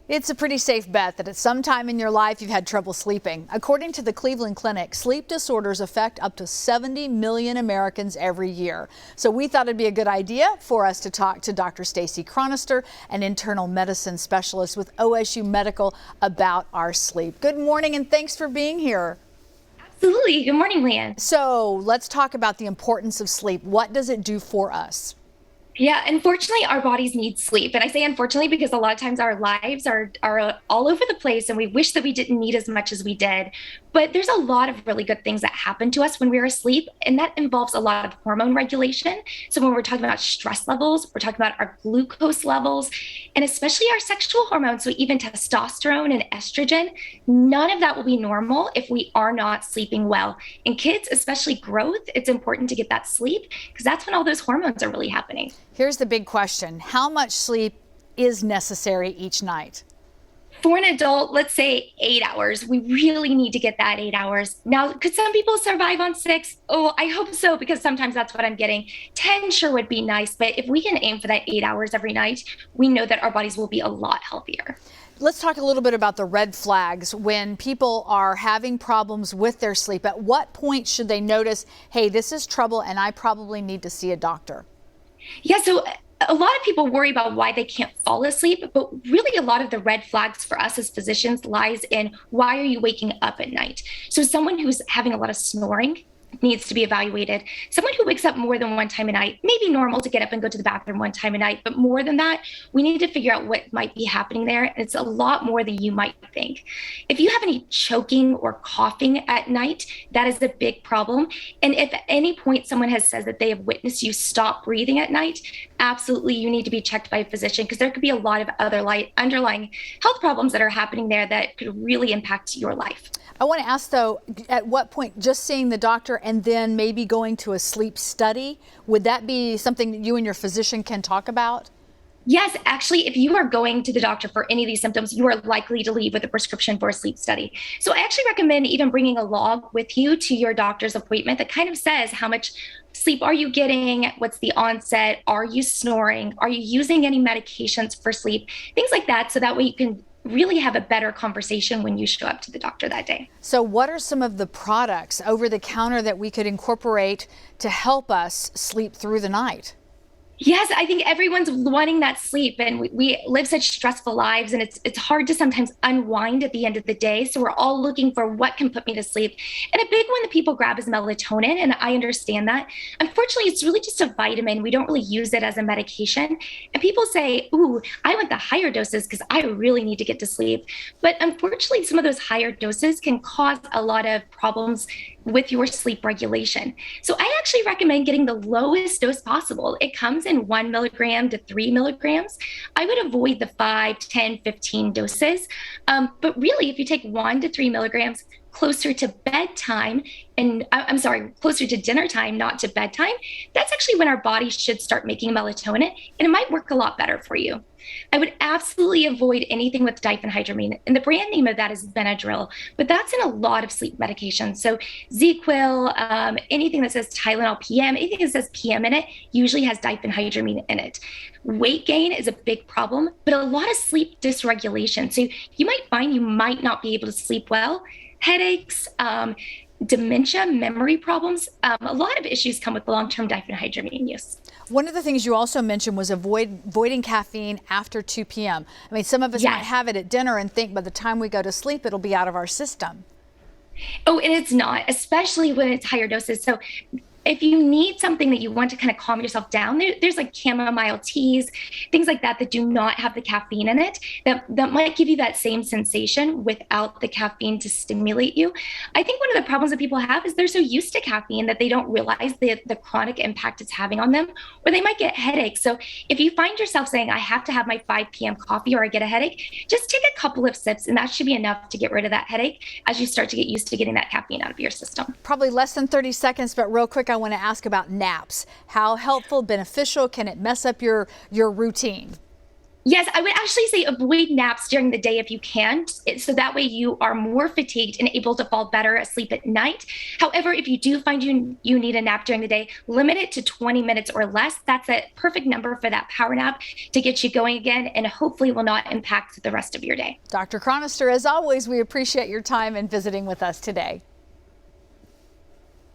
It's a pretty safe bet that at some time in your life you've had trouble sleeping. According to the Cleveland Clinic, sleep disorders affect up to 70 million Americans every year. So we thought it'd be a good idea for us to talk to Dr. Stacy Chronister, an internal medicine specialist with OSU Medical, about our sleep. Good morning and thanks for being here. Absolutely. Good morning, Leanne. So let's talk about the importance of sleep. What does it do for us? Yeah, unfortunately, our bodies need sleep. And I say unfortunately because a lot of times our lives are all over the place and we wish that we didn't need as much as we did. But there's a lot of really good things that happen to us when we're asleep, and that involves a lot of hormone regulation. So when we're talking about stress levels, we're talking about our glucose levels, and especially our sexual hormones, so even testosterone and estrogen, none of that will be normal if we are not sleeping well. In kids, especially growth, it's important to get that sleep because that's when all those hormones are really happening. Here's the big question. How much sleep is necessary each night? For an adult, let's say 8 hours. We really need to get that 8 hours. Now, could some people survive on 6? Oh, I hope so, because sometimes that's what I'm getting. 10 sure would be nice, but if we can aim for that 8 hours every night, we know that our bodies will be a lot healthier. Let's talk a little bit about the red flags when people are having problems with their sleep. At what point should they notice, hey, this is trouble and I probably need to see a doctor? Yeah, so a lot of people worry about why they can't fall asleep, but really a lot of the red flags for us as physicians lies in why are you waking up at night? So someone who's having a lot of snoring needs to be evaluated. Someone who wakes up more than one time a night, may be normal to get up and go to the bathroom one time a night, but more than that, we need to figure out what might be happening there. And it's a lot more than you might think. If you have any choking or coughing at night, that is a big problem. And if at any point someone has said that they have witnessed you stop breathing at night, absolutely you need to be checked by a physician because there could be a lot of other underlying health problems that are happening there that could really impact your life. I want to ask, though, at what point just seeing the doctor and then maybe going to a sleep study, would that be something that you and your physician can talk about? Yes, actually, if you are going to the doctor for any of these symptoms, you are likely to leave with a prescription for a sleep study. So I actually recommend even bringing a log with you to your doctor's appointment that kind of says how much sleep are you getting, what's the onset, are you snoring, are you using any medications for sleep, things like that, so that way you can really have a better conversation when you show up to the doctor that day. So what are some of the products over the counter that we could incorporate to help us sleep through the night? Yes, I think everyone's wanting that sleep, and we live such stressful lives, and it's hard to sometimes unwind at the end of the day. So we're all looking for what can put me to sleep. And a big one that people grab is melatonin, and I understand that. Unfortunately, it's really just a vitamin. We don't really use it as a medication. And people say, "Ooh, I want the higher doses because I really need to get to sleep." But unfortunately, some of those higher doses can cause a lot of problems with your sleep regulation. So I actually recommend getting the lowest dose possible. It comes in 1 milligram to 3 milligrams. I would avoid the 5, 10, 15 doses. But really, if you take 1 to 3 milligrams closer to bedtime, and I'm sorry, closer to dinner time, not to bedtime, that's actually when our body should start making melatonin, and it might work a lot better for you. I would absolutely avoid anything with diphenhydramine, and the brand name of that is Benadryl, but that's in a lot of sleep medications. So ZzzQuil, anything that says Tylenol PM, anything that says PM in it usually has diphenhydramine in it. Weight gain is a big problem, but a lot of sleep dysregulation. So you might find you might not be able to sleep well. Headaches, dementia, memory problems, a lot of issues come with long-term diphenhydramine use. One of the things you also mentioned was avoiding caffeine after 2 p.m. I mean, some of us might have it at dinner and think by the time we go to sleep, it'll be out of our system. Oh, and it's not, especially when it's higher doses. So if you need something that you want to kind of calm yourself down, there's like chamomile teas, things like that that do not have the caffeine in it, that might give you that same sensation without the caffeine to stimulate you. I think one of the problems that people have is they're so used to caffeine that they don't realize the chronic impact it's having on them, or they might get headaches. So if you find yourself saying, I have to have my 5 p.m. coffee or I get a headache, just take a couple of sips and that should be enough to get rid of that headache as you start to get used to getting that caffeine out of your system. Probably less than 30 seconds, but real quick, I want to ask about naps. How helpful, beneficial, can it mess up your routine? Yes, I would actually say avoid naps during the day if you can, so that way you are more fatigued and able to fall better asleep at night. However, if you do find you need a nap during the day, limit it to 20 minutes or less. That's a perfect number for that power nap to get you going again and hopefully will not impact the rest of your day. Dr. Chronister, as always, we appreciate your time and visiting with us today.